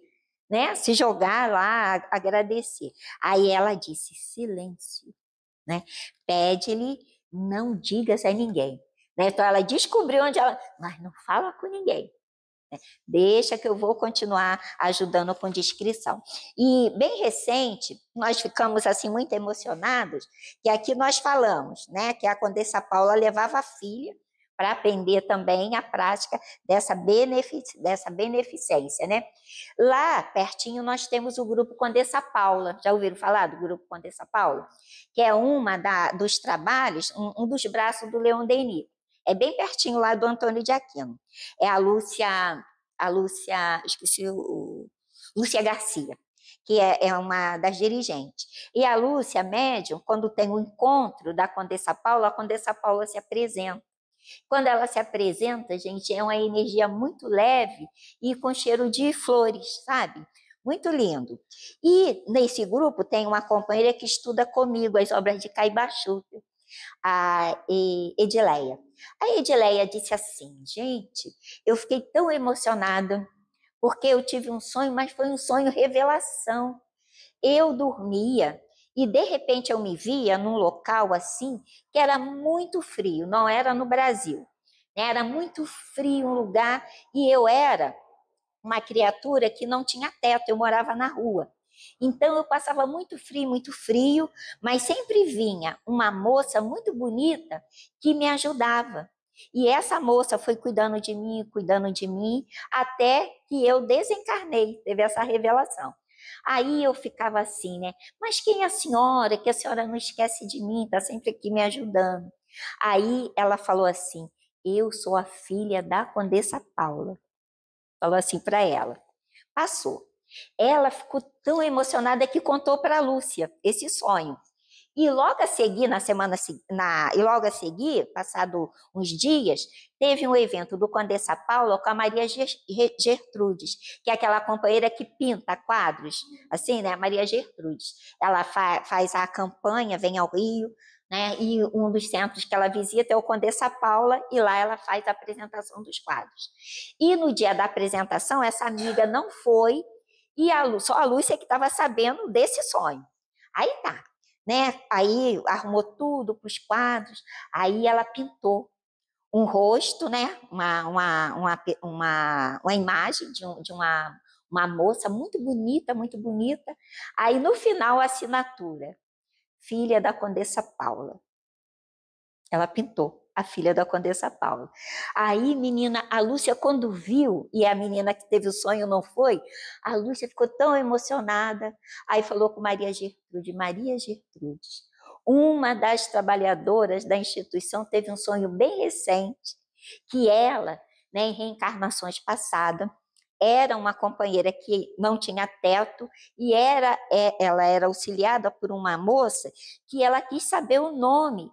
Speaker 1: Né? Se jogar lá, agradecer. Aí ela disse, silêncio, né? Pede-lhe, não digas a ninguém. Né? Então, ela descobriu onde ela... Mas não fala com ninguém. Deixa que eu vou continuar ajudando com descrição. E bem recente, nós ficamos assim muito emocionados, que aqui nós falamos, né, que a Condessa Paula levava a filha para aprender também a prática dessa beneficência, né? Lá pertinho nós temos o grupo Condessa Paula. Já ouviram falar do grupo Condessa Paula? Que é dos trabalhos, um dos braços do Leon Denis. É bem pertinho lá do Antônio de Aquino. É a Lúcia, Lúcia Garcia, que é uma das dirigentes. E a Lúcia, médium, quando tem o encontro da Condessa Paula, a Condessa Paula se apresenta. Quando ela se apresenta, gente, é uma energia muito leve e com cheiro de flores, sabe? Muito lindo. E nesse grupo tem uma companheira que estuda comigo as obras de Caibachu, a Edileia. A Edileia disse assim, gente, eu fiquei tão emocionada porque eu tive um sonho, mas foi um sonho revelação. Eu dormia e de repente eu me via num local assim que era muito frio, não era no Brasil, né? Era muito frio um lugar e eu era uma criatura que não tinha teto, eu morava na rua. Então eu passava muito frio, mas sempre vinha uma moça muito bonita que me ajudava. E essa moça foi cuidando de mim, até que eu desencarnei, teve essa revelação. Aí eu ficava assim, né? Mas quem é a senhora? Que a senhora não esquece de mim, está sempre aqui me ajudando. Aí ela falou assim: eu sou a filha da Condessa Paula. Falou assim para ela. Passou. Ela ficou tão emocionada que contou para a Lúcia esse sonho. E logo a seguir, e logo a seguir, passado uns dias, teve um evento do Condessa Paula com a Maria Gertrudes, que é aquela companheira que pinta quadros, assim, né? Maria Gertrudes. Ela faz a campanha, vem ao Rio, né? E um dos centros que ela visita é o Condessa Paula, e lá ela faz a apresentação dos quadros. E no dia da apresentação, essa amiga não foi, e só a Lúcia que estava sabendo desse sonho. Aí tá, né? Aí arrumou tudo para os quadros, aí ela pintou um rosto, né? Uma imagem de uma moça muito bonita, muito bonita. Aí no final a assinatura, filha da Condessa Paula. Ela pintou a filha da Condessa Paula. Aí, menina, a Lúcia, quando viu, e a menina que teve o sonho não foi, a Lúcia ficou tão emocionada. Aí falou com Maria Gertrude, uma das trabalhadoras da instituição teve um sonho bem recente, que ela, né, em reencarnações passadas, era uma companheira que não tinha teto e ela era auxiliada por uma moça que ela quis saber o nome.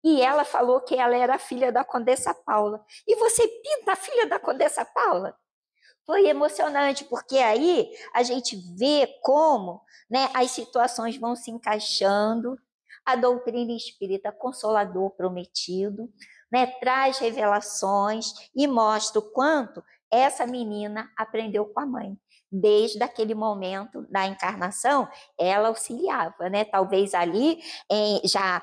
Speaker 1: E ela falou que ela era a filha da Condessa Paula. E você pinta a filha da Condessa Paula? Foi emocionante, porque aí a gente vê como, né, as situações vão se encaixando, a doutrina espírita Consolador Prometido, né, traz revelações e mostra o quanto essa menina aprendeu com a mãe. Desde aquele momento da encarnação, ela auxiliava, né? Talvez ali já,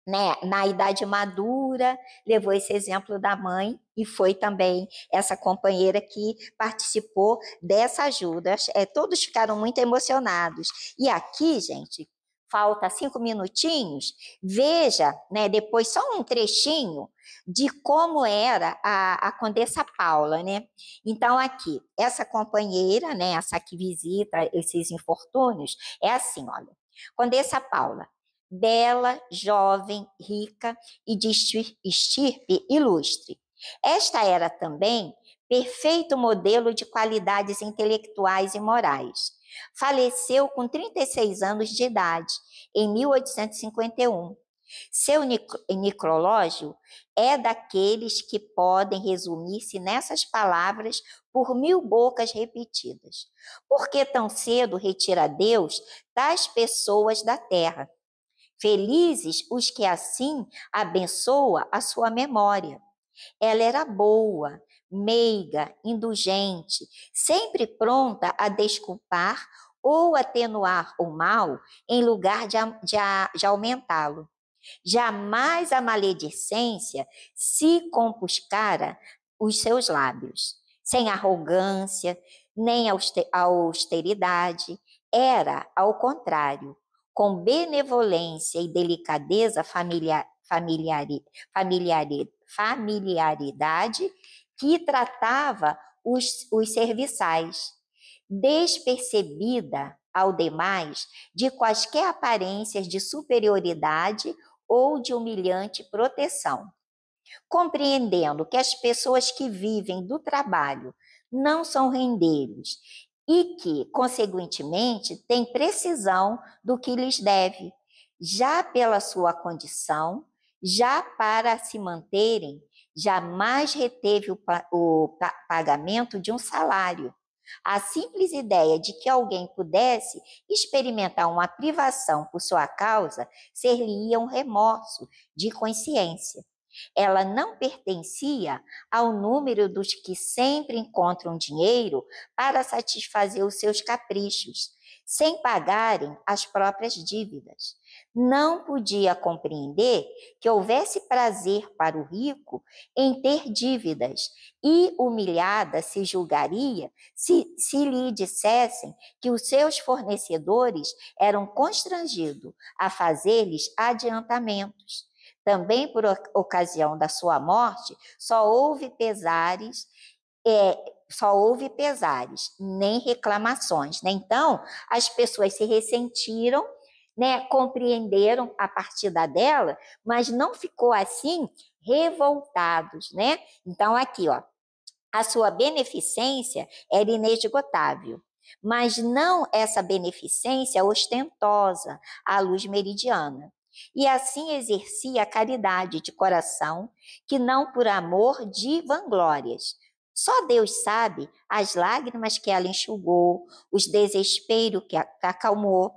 Speaker 1: né, na idade madura, levou esse exemplo da mãe e foi também essa companheira que participou dessa ajuda. Todos ficaram muito emocionados. E aqui, gente, falta 5 minutinhos, veja, né, depois só um trechinho de como era a Condessa Paula, né? Então aqui, essa companheira, né, essa que visita esses infortúnios, é assim, olha, Condessa Paula, bela, jovem, rica e de estirpe ilustre. Esta era também perfeito modelo de qualidades intelectuais e morais. Faleceu com 36 anos de idade, em 1851. Seu necrológio é daqueles que podem resumir-se nessas palavras por 1000 bocas repetidas. Porque tão cedo retira Deus das pessoas da terra? Felizes os que assim abençoa a sua memória. Ela era boa, meiga, indulgente, sempre pronta a desculpar ou atenuar o mal em lugar de aumentá-lo. Jamais a maledicência se compuscara os seus lábios, sem arrogância, nem austeridade, era, ao contrário, com benevolência e delicadeza familiaridade, que tratava os serviçais, despercebida ao demais de quaisquer aparências de superioridade ou de humilhante proteção. Compreendendo que as pessoas que vivem do trabalho não são rendeiros e que, consequentemente, têm precisão do que lhes deve, já pela sua condição, já para se manterem, jamais reteve o pagamento de um salário. A simples ideia de que alguém pudesse experimentar uma privação por sua causa ser-lhe-ia um remorso de consciência. Ela não pertencia ao número dos que sempre encontram dinheiro para satisfazer os seus caprichos, sem pagarem as próprias dívidas. Não podia compreender que houvesse prazer para o rico em ter dívidas e humilhada se julgaria se lhe dissessem que os seus fornecedores eram constrangidos a fazer-lhes adiantamentos. Também por ocasião da sua morte, só houve pesares, nem reclamações, né? Então, as pessoas se ressentiram, né? Compreenderam a partida dela, mas não ficou assim revoltados, né? Então, aqui, ó, a sua beneficência era inesgotável, mas não essa beneficência ostentosa à luz meridiana. E assim exercia a caridade de coração, que não por amor de vanglórias. Só Deus sabe as lágrimas que ela enxugou, os desesperos que acalmou,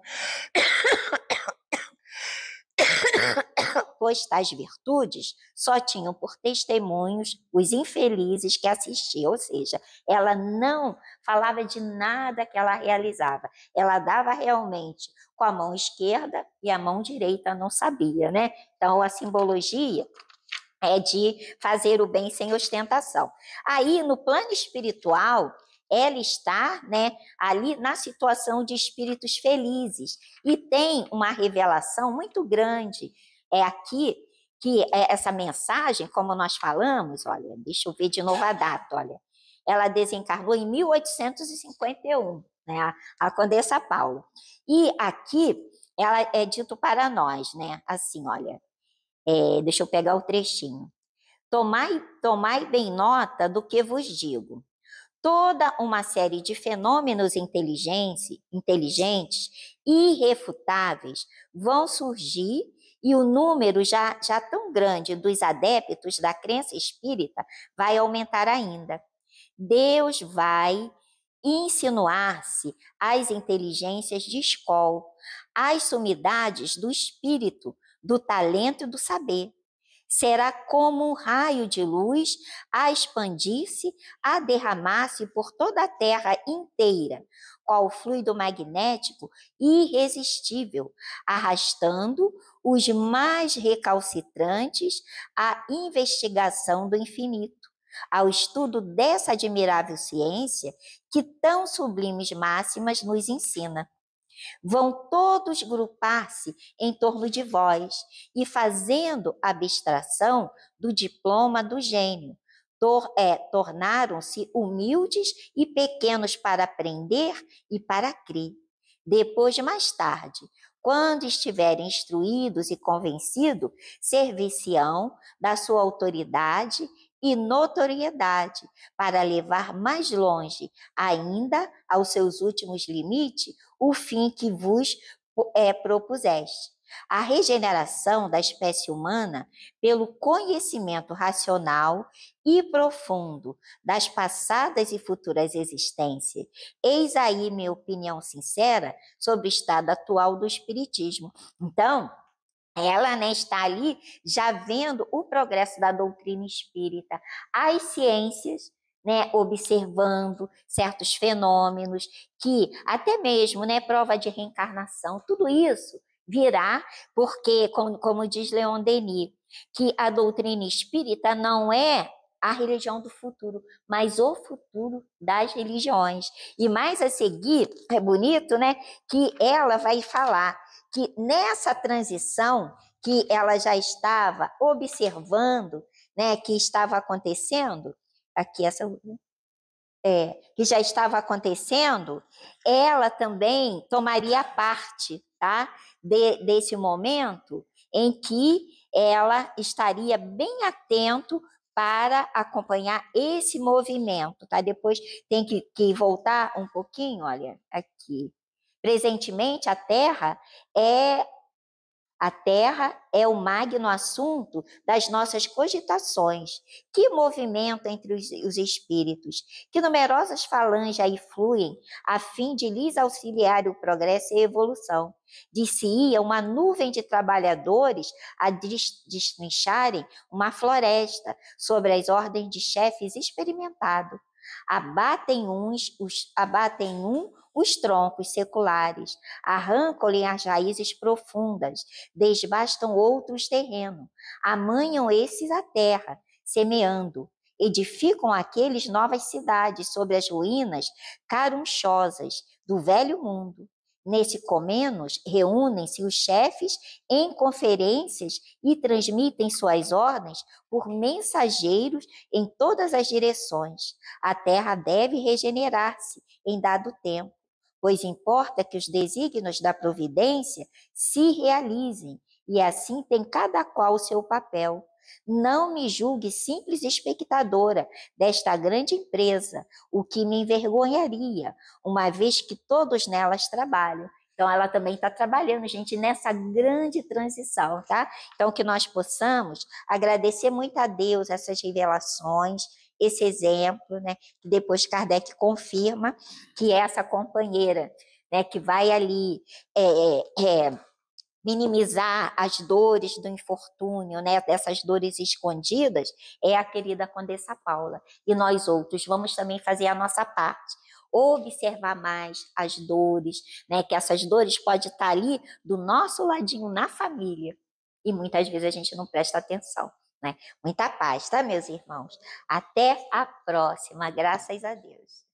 Speaker 1: pois tais virtudes só tinham por testemunhos os infelizes que assistiam, ou seja, ela não falava de nada que ela realizava, ela dava realmente com a mão esquerda e a mão direita não sabia, né? Então, a simbologia é de fazer o bem sem ostentação. Aí, no plano espiritual, ela está, né, ali na situação de espíritos felizes e tem uma revelação muito grande. É aqui que essa mensagem, como nós falamos, olha, deixa eu ver de novo a data, olha, ela desencarnou em 1851, né, a Condessa Paula. E aqui ela é dito para nós, né, assim, olha, deixa eu pegar o trechinho. Tomai bem nota do que vos digo. Toda uma série de fenômenos inteligentes e irrefutáveis vão surgir e o número já tão grande dos adeptos da crença espírita vai aumentar ainda. Deus vai insinuar-se às inteligências de escola, às sumidades do espírito, do talento e do saber. Será como um raio de luz a expandir-se, a derramar-se por toda a terra inteira, qual fluido magnético irresistível, arrastando os mais recalcitrantes à investigação do infinito, ao estudo dessa admirável ciência que tão sublimes máximas nos ensina. Vão todos grupar-se em torno de vós e fazendo abstração do diploma do gênio. Tornaram-se humildes e pequenos para aprender e para crer. Depois, mais tarde, quando estiverem instruídos e convencidos, servir-se-ão da sua autoridade e notoriedade para levar mais longe, ainda aos seus últimos limites, o fim que vos propuseste. A regeneração da espécie humana pelo conhecimento racional e profundo das passadas e futuras existências. Eis aí minha opinião sincera sobre o estado atual do espiritismo. Então, ela, né, está ali já vendo o progresso da doutrina espírita, as ciências, né, observando certos fenômenos, que até mesmo, né, prova de reencarnação, tudo isso virá, porque, como diz Leon Denis, que a doutrina espírita não é a religião do futuro, mas o futuro das religiões. E mais a seguir, é bonito, né, que ela vai falar que nessa transição que ela já estava observando, né, que estava acontecendo, aqui essa que já estava acontecendo, ela também tomaria parte, tá? Desse momento em que ela estaria bem atento para acompanhar esse movimento, tá? Depois tem que voltar um pouquinho, olha, aqui. Presentemente, a Terra é o magno assunto das nossas cogitações. Que movimento entre os espíritos, que numerosas falanges aí fluem, a fim de lhes auxiliar o progresso e a evolução. Dir-se-ia uma nuvem de trabalhadores a destrincharem uma floresta sobre as ordens de chefes experimentados. Abatem os troncos seculares, arrancam-lhe as raízes profundas, desbastam outros terrenos, amanham esses a terra, semeando, edificam aqueles novas cidades sobre as ruínas carunchosas do velho mundo. Nesse Comenos, reúnem-se os chefes em conferências e transmitem suas ordens por mensageiros em todas as direções. A terra deve regenerar-se em dado tempo, pois importa que os desígnios da providência se realizem, e assim tem cada qual o seu papel. Não me julgue simples espectadora desta grande empresa, o que me envergonharia, uma vez que todos nelas trabalham. Então, ela também está trabalhando, gente, nessa grande transição, tá? Então, que nós possamos agradecer muito a Deus essas revelações, esse exemplo, né? Que depois Kardec confirma que essa companheira, né, que vai ali minimizar as dores do infortúnio, né, dessas dores escondidas, é a querida Condessa Paula. E nós outros vamos também fazer a nossa parte, observar mais as dores, né, que essas dores podem estar ali do nosso ladinho na família. E muitas vezes a gente não presta atenção, né? Muita paz, tá, meus irmãos? Até a próxima, graças a Deus.